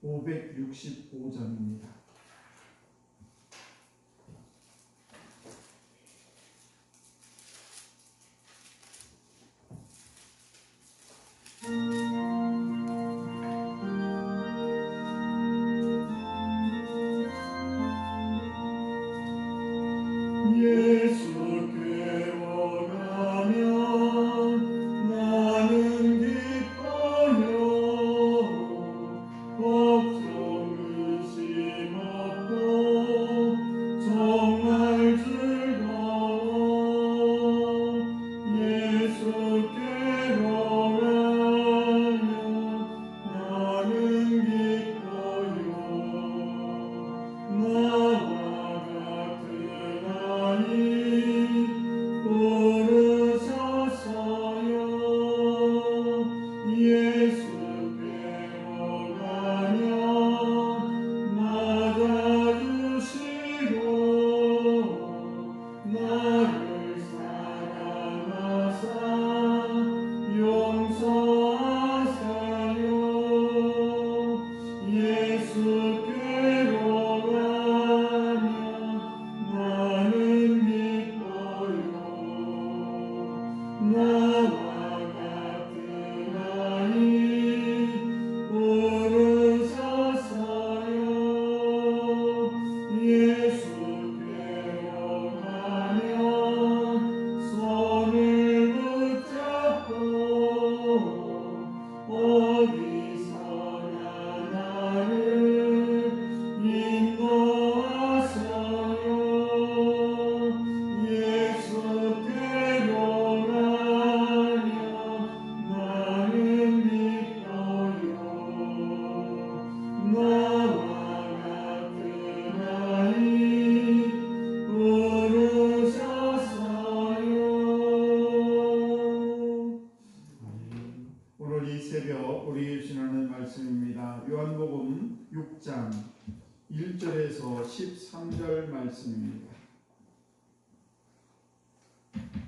565장입니다. 우리 주시는 말씀입니다. 요한복음 6장 1절에서 13절 말씀입니다.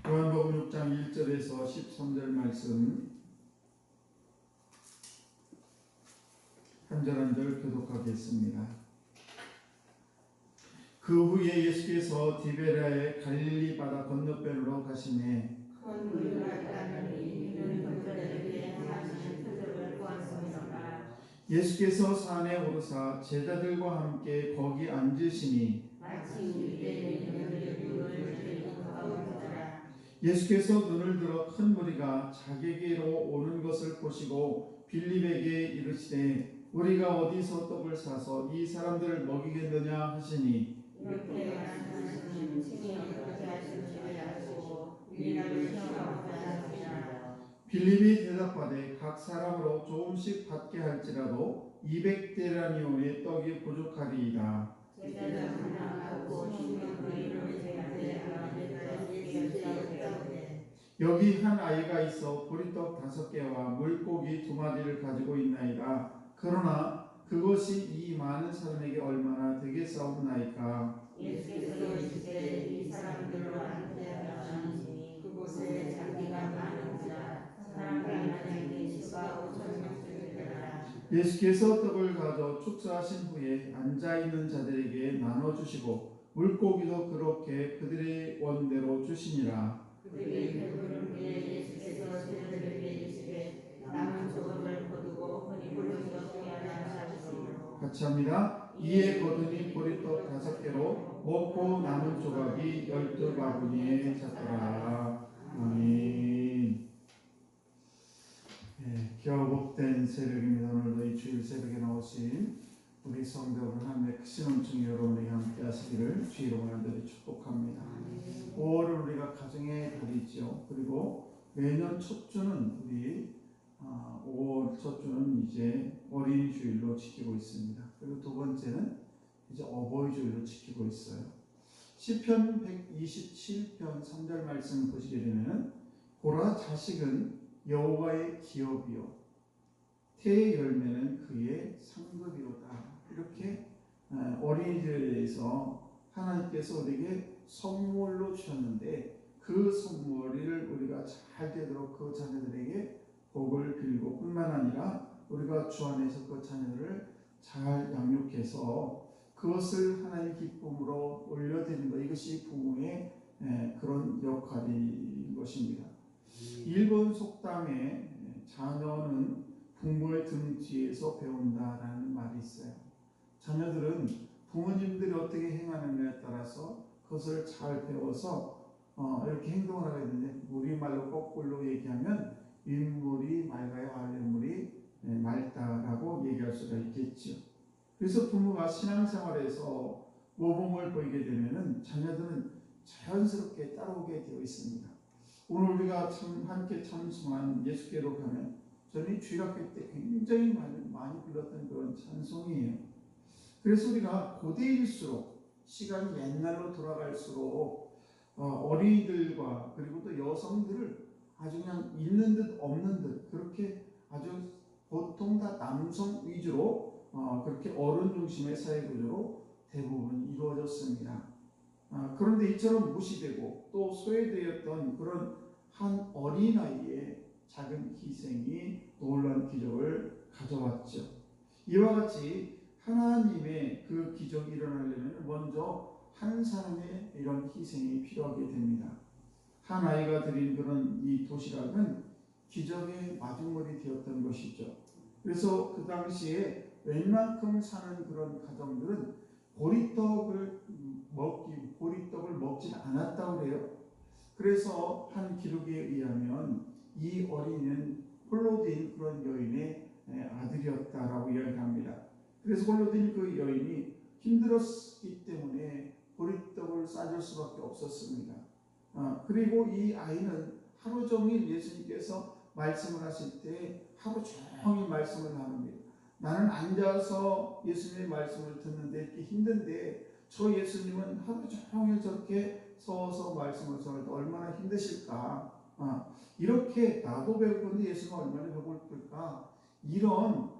요한복음 6장 1절에서 13절 말씀 한 절 한 절 교독하겠습니다. 그 후에 예수께서 디베랴의 갈릴리 바다 건너편으로 가시매 예수께서 산에 오르사 제자들과 함께 거기 앉으시니 예수께서 눈을 들어 큰 무리가 자기에게로 오는 것을 보시고 빌립에게 이르시되 우리가 어디서 떡을 사서 이 사람들을 먹이겠느냐 하시니 빌립이 대답하되 각 사람으로 조금씩 받게 할지라도 200데나리온의 떡이 부족하리이다. 여기 한 아이가 있어 보리떡 5개와 물고기 2마리를 가지고 있나이다. 그러나 그것이 이 많은 사람에게 얼마나 되겠사옵나이까. 예수께서 이르시되 이 사람들로 안되었으니 그곳에 자기가 많은지라 사람이 만약에 수가 5,000명쯤이더라. 예수께서 떡을 가져 축사하신 후에 앉아있는 자들에게 나눠주시고 물고기도 그렇게 그들의 원대로 주시니라. 그들이 배부른 후에 예수께서 제자들에게 이르시되 남은 조각을 거두고 허니물로 적게 하라 하시고 같이 합니다. 이에 거두니 보리떡 5개로 먹고 남은 조각이 12바구니에 찼더라. 아멘. 기가 복된 새벽입니다. 오늘도 이 주일 새벽에 나오신 우리 성도들 하나님의 크신 은총이 여러분에게 함께 하시기를 주 이름으로 간절히 축복합니다. 5월을 우리가 가정의 달이죠. 그리고 매년 첫 주는 우리 5월 첫 주는 이제 어린이 주일로 지키고 있습니다. 그리고 두 번째는 이제 어버이 주일로 지키고 있어요. 시편 127편 3절 말씀 보시게 되면 보라 자식은 여호와의 기업이요 태의 열매는 그의 상급이로다. 이렇게 어린이들에 대해서 하나님께서 우리에게 선물로 주셨는데 그 선물을 우리가 잘 되도록 그 자녀들에게 복을 빌고 뿐만 아니라 우리가 주 안에서 그 자녀들을 잘 양육해서 그것을 하나님의 기쁨으로 올려드리는 것, 이것이 부모의 그런 역할인 것입니다. 일본 속담에 자녀는 부모의 등 뒤에서 배운다라는 말이 있어요. 자녀들은 부모님들이 어떻게 행하느냐에 따라서 그것을 잘 배워서 이렇게 행동을 하게 되는데, 우리말로 거꾸로 얘기하면 윗물이 맑아야 아랫물이 맑다라고 얘기할 수가 있겠죠. 그래서 부모가 신앙생활에서 모범을 보이게 되면은 자녀들은 자연스럽게 따라오게 되어 있습니다. 오늘 우리가 함께 찬송한 예수께로 가면, 저는 주일학교 때 굉장히 많이 불렀던 그런 찬송이에요. 그래서 우리가 고대일수록, 시간이 옛날로 돌아갈수록 어린이들과 그리고 또 여성들을 아주 그냥 있는 듯 없는 듯 그렇게 아주 보통 다 남성 위주로 그렇게 어른 중심의 사회 구조로 대부분 이루어졌습니다. 그런데 이처럼 무시되고 또 소외되었던 그런 한 어린아이의 작은 희생이 놀라운 기적을 가져왔죠. 이와 같이 하나님의 그 기적이 일어나려면 먼저 한 사람의 이런 희생이 필요하게 됩니다. 한 아이가 드린 그런 이 도시락은 기적의 마중물이 되었던 것이죠. 그래서 그 당시에 웬만큼 사는 그런 가정들은 보리떡을 먹지 않았다고 해요. 그래서 한 기록에 의하면 이 어린이는 홀로된 그런 여인의 아들이었다라고 이야기합니다. 그래서 홀로된 그 여인이 힘들었기 때문에 보리떡을 싸줄 수밖에 없었습니다. 그리고 이 아이는 하루 종일 예수님께서 말씀을 하실 때 하루 종일 말씀을 나눕니다. 나는 앉아서 예수님의 말씀을 듣는데 이렇게 힘든데 저 예수님은 하루 종일 저렇게 서서 말씀을 전할 때 얼마나 힘드실까. 이렇게 나도 배고픈데 예수님은 얼마나 배고플까. 이런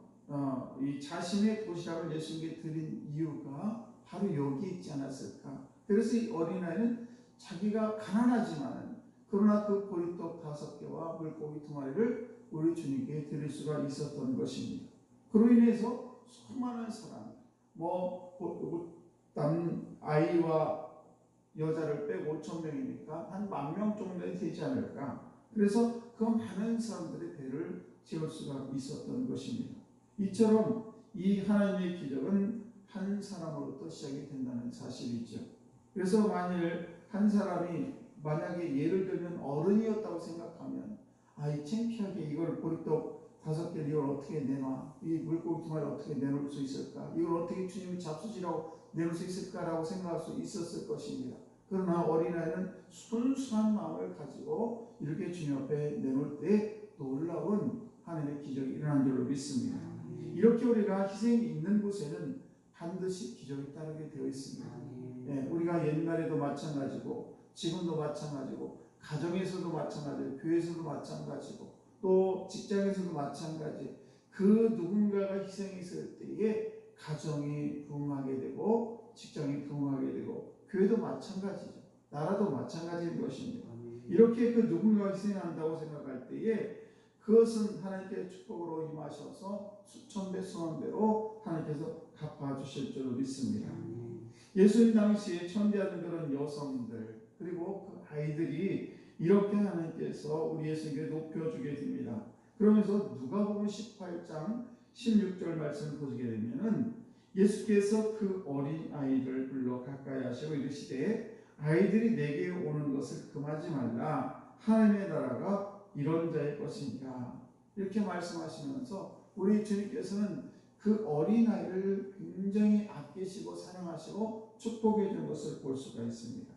이 자신의 도시락을 예수님께 드린 이유가 바로 여기 있지 않았을까. 그래서 이 어린아이는 자기가 가난하지만 그러나 그 보리떡 5개와 물고기 2마리를 우리 주님께 드릴 수가 있었던 것입니다. 그로 인해서 수많은 사람, 아이와 여자를 빼고 5,000명이니까 한 10,000명 정도 되지 않을까. 그래서 그 많은 사람들의 배를 채울 수가 있었던 것입니다. 이처럼 이 하나님의 기적은 한 사람으로부터 시작이 된다는 사실이죠. 그래서 만일 한 사람이 만약에 예를 들면 어른이었다고 생각하면 이 창피하게 이걸 보리떡 5개를 이걸 어떻게 내놔, 이 물고기 2마리 어떻게 내놓을 수 있을까, 이걸 어떻게 주님이 잡수시라고 내놓을 수 있을까라고 생각할 수 있었을 것입니다. 그러나 어린아이는 순수한 마음을 가지고 이렇게 주님 앞에 내놓을 때 놀라운 하나님의 기적이 일어난 줄로 믿습니다. 이렇게 우리가 희생이 있는 곳에는 반드시 기적이 따르게 되어 있습니다. 우리가 옛날에도 마찬가지고 지금도 마찬가지고 가정에서도 마찬가지고 교회에서도 마찬가지고 또 직장에서도 마찬가지. 그 누군가가 희생이 있을 때에 가정이 부흥하게 되고 직장이 부흥하게 되고 교회도 마찬가지죠. 나라도 마찬가지인 것입니다. 이렇게 그 누군가가 희생한다고 생각할 때에 그것은 하나님께서 축복으로 임하셔서 수천 배 수만 배로 하나님께서 갚아주실 줄로 믿습니다. 예수님 당시에 천대하던 그런 여성들 그리고 그 아이들이 이렇게 하나님께서 우리 예수님께 높여주게 됩니다. 그러면서 누가복음 18장 16절 말씀을 보시게 되면은 예수께서 그 어린 아이를 불러 가까이 하시고 이르시되 아이들이 내게 오는 것을 금하지 말라. 하나님의 나라가 이런 자의 것이니라. 이렇게 말씀하시면서 우리 주님께서는 그 어린아이를 굉장히 아끼시고 사랑하시고 축복해 주는 것을 볼 수가 있습니다.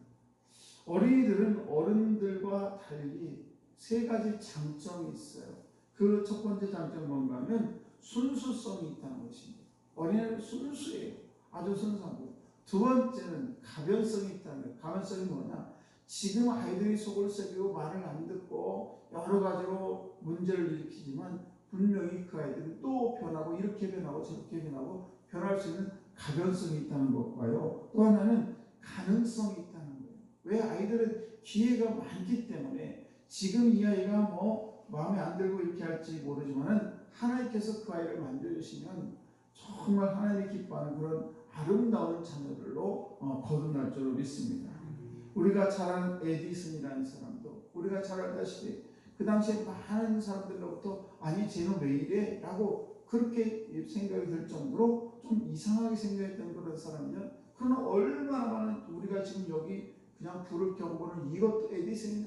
어린이들은 어른들과 달리 3가지 장점이 있어요. 그 첫 번째 장점은 뭔가 하면 순수성이 있다는 것입니다. 어린이는 순수해요. 아주 순수한 거예요. 두 번째는 가변성이 있다는 거예요. 가변성이 뭐냐? 지금 아이들이 속을 썩이고 말을 안 듣고 여러 가지로 문제를 일으키지만 분명히 그 아이들은 또 변하고 이렇게 변하고 저렇게 변하고 변할 수 있는 가변성이 있다는 것과요. 또 하나는 가능성이 있다는 거예요. 왜? 아이들은 기회가 많기 때문에 지금 이 아이가 마음에 안 들고 이렇게 할지 모르지만 하나님께서 그 아이를 만져주시면 정말 하나님이 기뻐하는 그런 아름다운 자녀들로 거듭날 줄로 믿습니다. 우리가 잘 아는 에디슨이라는 사람도 우리가 잘 알다시피 그 당시에 많은 사람들로부터 아니 쟤는 왜 이래? 라고 그렇게 생각이 들 정도로 좀 이상하게 생각했던 그런 사람이면 그러나 얼마나 많은 우리가 지금 여기 그냥 불을 켜보고는 이것도 에디슨이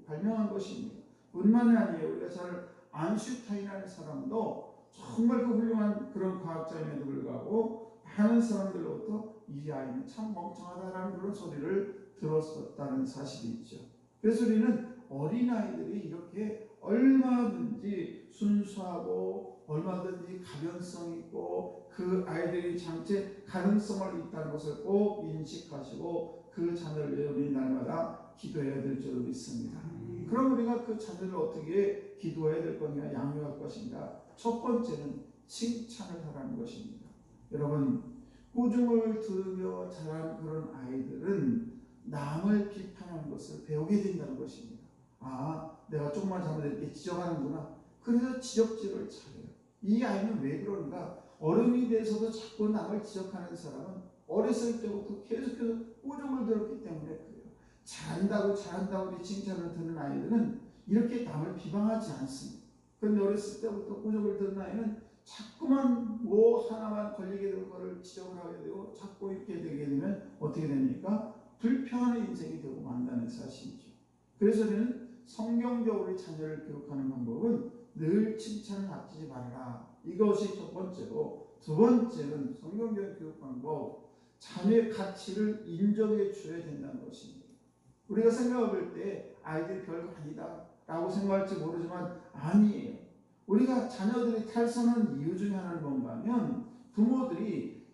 발명한 것입니다. 뿐만이 아니에요. 우리가 잘 안슈타인이라는 사람도 정말 그 훌륭한 그런 과학자임에도 불구하고 많은 사람들로부터 이 아이는 참 멍청하다라는 그런 소리를 들었었다는 사실이 있죠. 그래서 우리는 어린아이들이 이렇게 얼마든지 순수하고 얼마든지 가변성 있고 그 아이들이 장체 가능성을 있다는 것을 꼭 인식하시고 그 자녀를 위해 우리 날마다 기도해야 될 줄로 믿습니다. 그럼 우리가 그 자녀를 어떻게 기도해야 될 것인가 양육할 것인가? 첫 번째는 칭찬을 하라는 것입니다. 여러분 꾸중을 들으며 자란 그런 아이들은 남을 비판하는 것을 배우게 된다는 것입니다. 아, 내가 조금만 잘못했는데 지적하는구나. 그래서 지적질을 잘해요. 이 아이는 왜 그런가? 어른이 돼서도 자꾸 남을 지적하는 사람은 어렸을 때부터 계속해서 꾸중을 들었기 때문에 그래요. 잘한다고 칭찬을 듣는 아이들은 이렇게 남을 비방하지 않습니다. 그런데 어렸을 때부터 꾸중을 듣는 아이는 자꾸만 뭐 하나만 걸리게 되는 것을 지적을 하게 되고 자꾸 이렇게 되게 되면 어떻게 됩니까? 불평하는 인생이 되고 만다는 사실이죠. 그래서 우리는 성경적으로 자녀를 교육하는 방법은 늘 칭찬을 아끼지 말아라. 이것이 첫 번째고, 두 번째는 성경적 교육 방법, 자녀의 가치를 인정해 줘야 된다는 것입니다. 우리가 생각해 볼 때 아이들이 별거 아니다 라고 생각할지 모르지만 아니에요. 우리가 자녀들이 탈선한 이유 중에 하나는 뭔가 하면 부모들이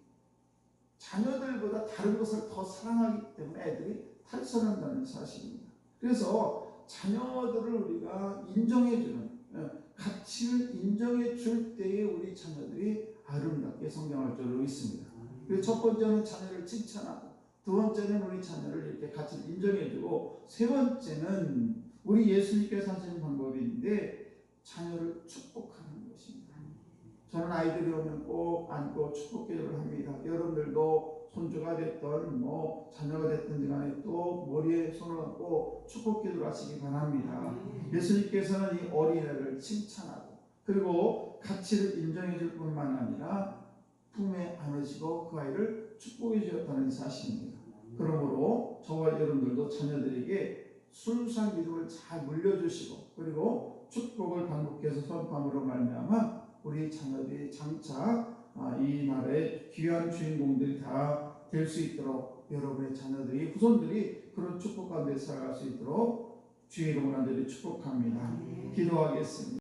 자녀들보다 다른 것을 더 사랑하기 때문에 애들이 탈선한다는 사실입니다. 그래서 자녀들을 우리가 인정해주는 가치를 인정해 줄 때에 우리 자녀들이 아름답게 성장할 줄로 있습니다. 그래서 첫 번째는 자녀를 칭찬하고, 두 번째는 우리 자녀를 이렇게 가치를 인정해주고, 세 번째는 우리 예수님께서 하시는 방법인데 자녀를 축복하는 것입니다. 저는 아이들이 오면 꼭 안고 축복 기도를 합니다. 여러분들도 손주가 됐든 뭐 자녀가 됐든 간에 또 머리에 손을 얹고 축복 기도를 하시기 바랍니다. 예수님께서는 이 어린애를 칭찬하고 그리고 가치를 인정해 줄 뿐만 아니라 품에 안으시고 그 아이를 축복해 주었다는 사실입니다. 그러므로 저와 여러분들도 자녀들에게 순수한 믿음을 잘 물려주시고 그리고 축복을 반복해서 선포함으로 말미암아 우리 자녀들이 장차 이 나라의 귀한 주인공들이 다 될 수 있도록 여러분의 자녀들이 후손들이 그런 축복 가운데 살아갈 수 있도록 주의 이름으로 간절히 축복합니다. 기도하겠습니다.